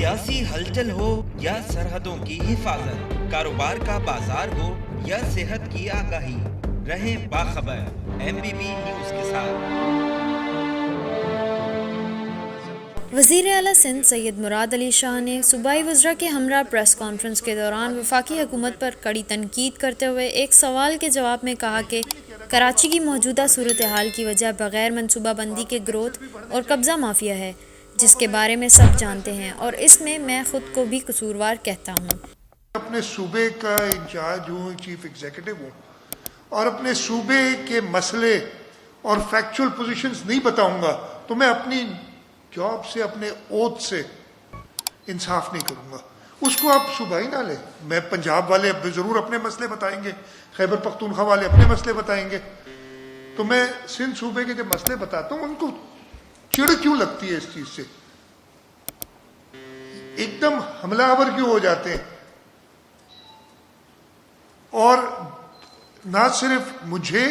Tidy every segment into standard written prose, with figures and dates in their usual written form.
सियासी हलचल हो या सरहदों की हिफाजत, कारोबार का बाजार हो या सेहत की आगाही, रहें बाखबर एमबीबी न्यूज के साथ। वज़ीर आला सिंध सैयद मुराद अली शाह ने सूबाई वज़रा के हमरा प्रेस कॉन्फ्रेंस के दौरान वफाकी हुकूमत पर कड़ी तनकीद करते हुए एक सवाल के जवाब में कहा कि कराची की मौजूदा सूरत हाल की वजह बग़ैर मनसूबा बंदी के ग्रोथ और कब्ज़ा माफिया है, जिसके बारे में सब जानते हैं, और इसमें मैं ख़ुद को भी कसूरवार कहता हूँ। अपने सूबे का इंचार्ज हूँ, चीफ एग्जीक्यूटिव हूँ, और अपने सूबे के मसले और फैक्चुअल पोजीशंस नहीं बताऊंगा तो मैं अपनी जॉब से, अपने ओथ से इंसाफ नहीं करूंगा। उसको आप सूबाई ना ले। मैं पंजाब वाले अब जरूर अपने मसले बताएंगे, खैबर पख्तूनख्वा वाले अपने मसले बताएंगे, तो मैं सिंध सूबे के जो मसले बताता हूँ उनको चिड़ क्यों लगती है इस चीज से, एकदम हमलावर क्यों हो जाते हैं, और ना सिर्फ मुझे,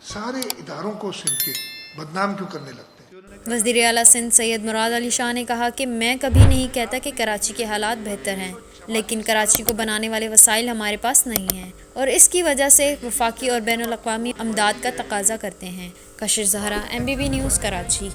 सारे इदारों को सिंध के बदनाम क्यों करने लगते हैं। वज़ीर आला सिंध सैयद मुराद अली शाह ने कहा कि मैं कभी नहीं कहता कि कराची के हालात बेहतर हैं, लेकिन कराची को बनाने वाले वसाइल हमारे पास नहीं हैं और इसकी वजह से वफाकी और बैनुल अक़वामी अमदाद का तकाजा करते हैं। कशिश ज़हरा, एमबीबी न्यूज़, कराची।